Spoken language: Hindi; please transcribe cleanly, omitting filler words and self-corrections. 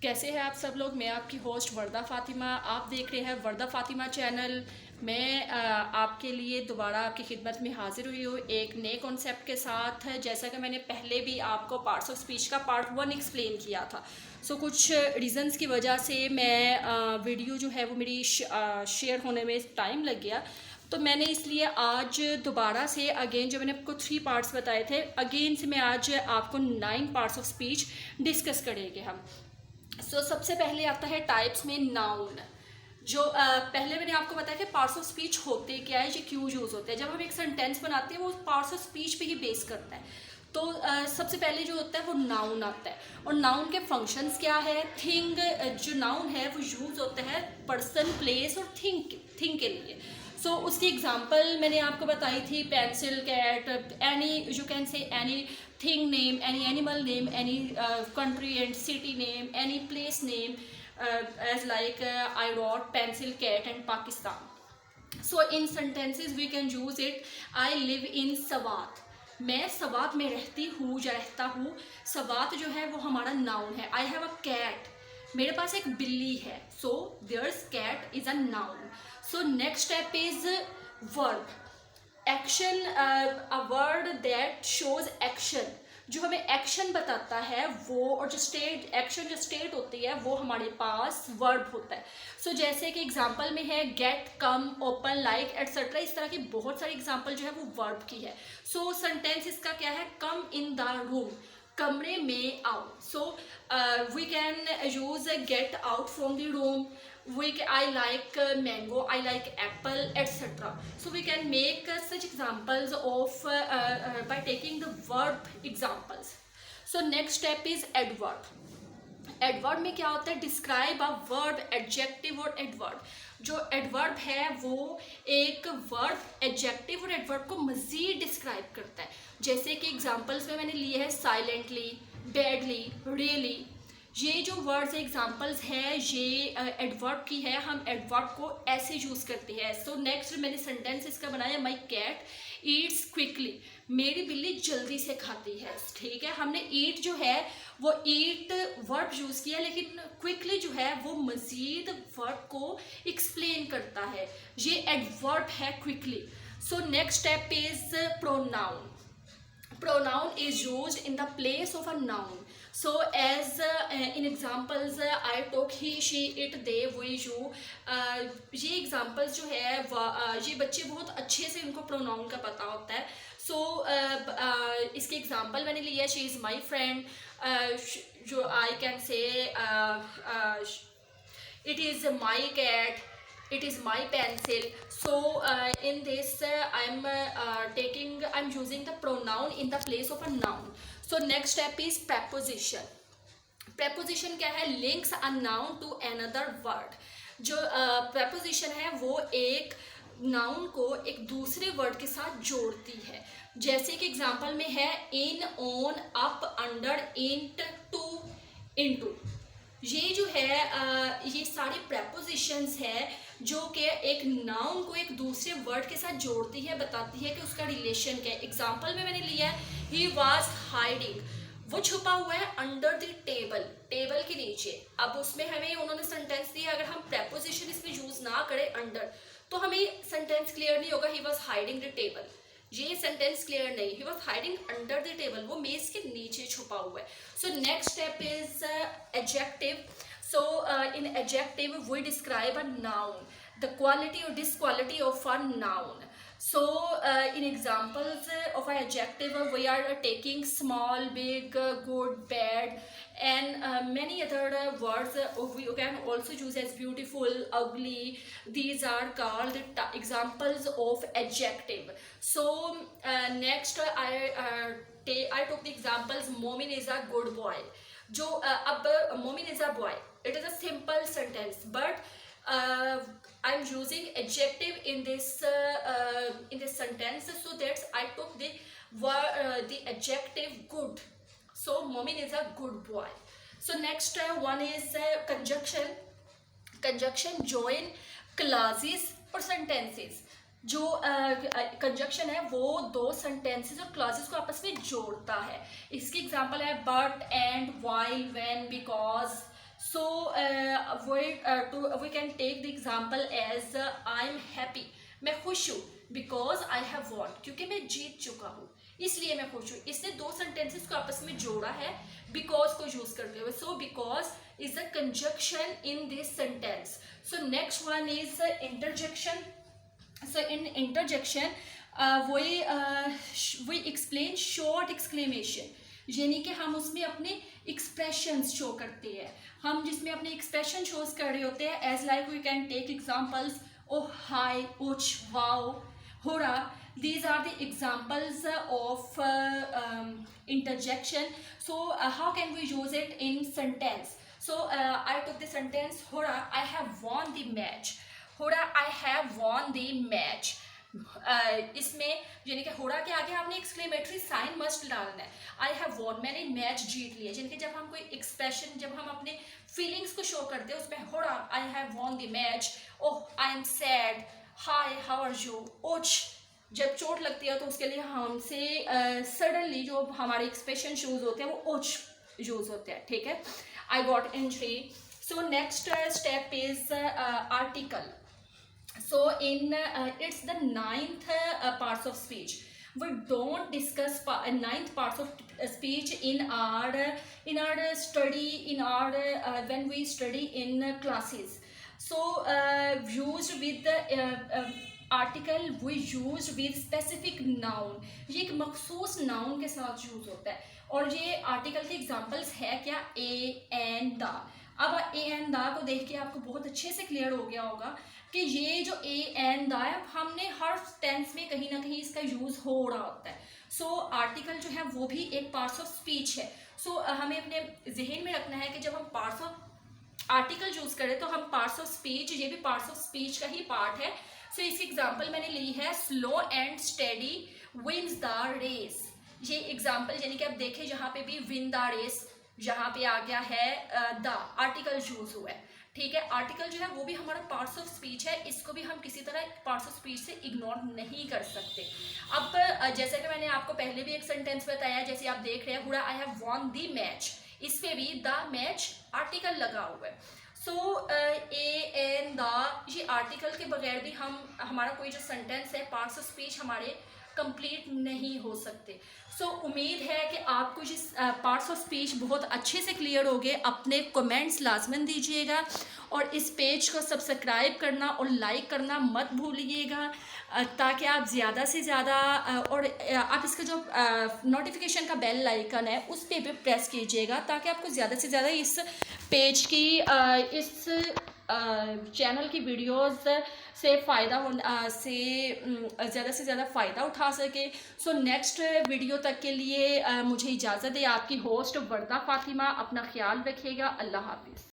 कैसे हैं आप सब लोग। मैं आपकी होस्ट वर्दा फ़ातिमा। आप देख रहे हैं वर्दा फ़ातिमा चैनल। मैं आपके लिए दोबारा आपकी खिदमत में हाजिर हुई हूँ एक नए कॉन्सेप्ट के साथ। जैसा कि मैंने पहले भी आपको पार्ट्स ऑफ स्पीच का पार्ट 1 एक्सप्लेन किया था। कुछ रीज़न्स की वजह से मैं वीडियो जो है वो मेरी शेयर होने में टाइम लग गया। तो मैंने इसलिए आज दोबारा से अगेन जो मैंने आपको 3 पार्ट्स बताए थे, अगेन से मैं आज आपको 9 पार्ट्स ऑफ स्पीच डिस्कस करेंगे हम। सबसे पहले आता है टाइप्स में नाउन। जो पहले मैंने आपको बताया कि पार्ट्स ऑफ स्पीच होते क्या है, ये क्यों यूज़ होते हैं। जब हम एक सेंटेंस बनाते हैं वो पार्ट्स ऑफ स्पीच पे ही बेस करता है। सबसे पहले जो होता है वो नाउन आता है, और नाउन के फंक्शंस क्या है। थिंग, जो नाउन है वो यूज़ होता है पर्सन, प्लेस और थिंग के लिए। उसकी एग्जांपल मैंने आपको बताई थी, pencil, cat, any you can say any thing name, any animal name, any country and city name, any place name, as like I wrote pencil, cat and Pakistan. In sentences we can use it. I live in Sawat. मैं सवात में रहती हूँ या रहता हूँ। सवात जो है वो हमारा नाउन है। I have a cat. मेरे पास एक बिल्ली है। There's cat is a noun. Next step is verb. Action, a word that shows action, जो हमें एक्शन बताता है वो, और जो स्टेट एक्शन जो स्टेट होती है वो हमारे पास वर्ब होता है। जैसे कि एग्जांपल में है गेट, कम, ओपन, लाइक एटसेट्रा। इस तरह की बहुत सारी एग्जांपल जो है वो वर्ब की है। सेंटेंस इसका क्या है, कम इन द रूम, कमरे में आओ। We can use get out from the room. I like mango, I like apple, etc. We can make such examples of by taking the verb examples. Next step is adverb. Adverb में क्या होता है, डिस्क्राइब अ वर्ब, एडजेक्टिव और एडवर्ब। जो एडवर्ब है वो एक वर्ब, एडजेक्टिव और एडवर्ब को मजीद डिस्क्राइब करता है। जैसे कि एग्जांपल्स में मैंने लिए हैं साइलेंटली, बैडली, रियली। ये जो वर्ड्स एग्जांपल्स हैं ये एडवर्ब की है। हम एडवर्ब को ऐसे यूज़ करते हैं। नेक्स्ट मैंने सेंटेंस इसका बनाया, माई कैट ईट्स क्विकली, मेरी बिल्ली जल्दी से खाती है। ठीक है, हमने ईट जो है वो ईट वर्ब यूज़ किया, लेकिन क्विकली जो है वो मज़ीद वर्ब को एक्सप्लेन करता है। ये एडवर्ब है quickly. Next step is pronoun. Pronoun is used in the place of a noun. As in examples I took he, she, it, they, we, you. ये examples जो है ये बच्चे बहुत अच्छे से उनको pronoun का पता होता है। इसके example मैंने लिया, she is my friend. जो I can say it is my cat, it is my pencil. In this I'm using the pronoun in the place of a noun. Next step is preposition. preposition क्या है, links a noun to another word. जो preposition है वो एक नाउन को एक दूसरे वर्ड के साथ जोड़ती है। जैसे कि एग्जांपल में है इन, ऑन, अप, अंडर, इंट, टू, इनटू। ये जो है ये सारी prepositions है जो कि एक नाउन को एक दूसरे वर्ड के साथ जोड़ती है, बताती है कि उसका रिलेशन क्या है। एग्जाम्पल में मैंने लिया है ही वॉज हाइडिंग, वो छुपा हुआ है अंडर द टेबल, टेबल के नीचे। अब उसमें हमें उन्होंने सेंटेंस दिया, अगर हम preposition इसमें यूज ना करें अंडर, तो हमें सेंटेंस क्लियर नहीं होगा। He was hiding the table, ये सेंटेंस क्लियर नहीं। He was hiding under the table, वो मेज के नीचे छुपा हुआ है। Next step is adjective. In adjective we describe a noun, the quality or disquality of a noun. In examples of an adjective we are taking small, big, good, bad, and many other words we can also use as beautiful, ugly. These are called examples of adjective. Next I took the examples, Momin is a good boy. जो अब मोमिन is a boy, it is a simple sentence, but I am using adjective in this sentence, so that's I took the adjective good. Momin is a good boy. Next one is conjunction. Conjunction join clauses और sentences. जो कंजक्शन है वो दो सेंटेंसेस और क्लॉजेस को आपस में जोड़ता है। इसकी एग्जांपल है but, and, while, when, because, So we can take the example as I am happy, मैं खुश हूँ, because I have won, क्योंकि मैं जीत चुका हूँ इसलिए मैं खुश हूँ। इसने दो सेंटेंसेस को आपस में जोड़ा है because को यूज करते हुए। So because is a conjunction in this sentence. So next one is interjection. So in interjection we explain short exclamation, यानी कि हम उसमें अपने एक्सप्रेशंस शो करते हैं, हम जिसमें अपने एक्सप्रेशन शोज कर रहे होते हैं। As like we can take examples oh hi, ouch, wow, hurrah. These are the examples of interjection. So how can we use it in sentence? So I took the sentence, Hura, I have won the match. Hura, I have won the match. इसमें यानी कि होड़ा के आगे आपने एक्सक्लेमेटरी साइन मस्ट डालना है। आई हैव वॉन, मैंने मैच जीत लिया। यानी कि जब हम कोई एक्सप्रेशन, जब हम अपने फीलिंग्स को शो करते हैं उसमें होड़ा, I have won the match, oh I am sad, hi how are you, ouch. जब चोट लगती है तो उसके लिए हमसे सडनली जो हमारे एक्सप्रेशन शूज होते हैं वो ओच यूज होते हैं, ठीक है। I got injury. So next step is article. So in it's the ninth parts of speech. We don't discuss ninth parts of speech in our study, in our when we study in classes. So used with the article, we use with specific noun. ये एक मखसूस noun के साथ यूज होता है। और ये आर्टिकल के एग्जाम्पल्स है क्या, ए एंड द। अब ए एंड द को देख के आपको बहुत अच्छे से क्लियर हो गया होगा कि ये जो ए एंड द है, हमने हर टेंस में कहीं ना कहीं इसका यूज हो रहा होता है। सो आर्टिकल जो है वो भी एक पार्ट्स ऑफ स्पीच है। सो हमें अपने जहन में रखना है कि जब हम पार्ट्स ऑफ आर्टिकल यूज करें तो हम पार्ट्स ऑफ स्पीच, ये भी पार्ट्स ऑफ स्पीच का ही पार्ट है। सो इसकी एग्जाम्पल मैंने ली है, slow and steady wins the race. ये एग्जाम्पल यानी कि आप देखें जहाँ पे भी विन द रेस, यहाँ पे आ गया है द, आर्टिकल यूज हुआ है, ठीक है। आर्टिकल जो है वो भी हमारा पार्ट्स ऑफ स्पीच है, इसको भी हम किसी तरह पार्ट्स ऑफ स्पीच से इग्नोर नहीं कर सकते। अब जैसे कि मैंने आपको पहले भी एक सेंटेंस बताया, जैसे आप देख रहे हैं हुआ आई हैव वॉन द मैच, इस पे भी द मैच आर्टिकल लगा हुआ है। सो ए एंड द, ये आर्टिकल के बगैर भी हमारा कोई जो सेंटेंस है, पार्ट्स ऑफ स्पीच हमारे कंप्लीट नहीं हो सकते। सो उम्मीद है कि आपको जिस पार्ट्स ऑफ स्पीच बहुत अच्छे से क्लियर हो गए। अपने कमेंट्स लाजमन दीजिएगा और इस पेज को सब्सक्राइब करना और लाइक करना मत भूलिएगा, ताकि आप ज़्यादा से ज़्यादा और आप इसका जो नोटिफिकेशन का बेल आइकन है उस पर भी प्रेस कीजिएगा, ताकि आपको ज़्यादा से ज़्यादा इस पेज की इस चैनल की वीडियोस से फ़ायदा से ज़्यादा से ज़्यादा फ़ायदा उठा सके। सो नेक्स्ट वीडियो तक के लिए मुझे इजाज़त है। आपकी होस्ट वर्दा फ़ातिमा, अपना ख्याल रखिएगा। अल्लाह हाफिज़।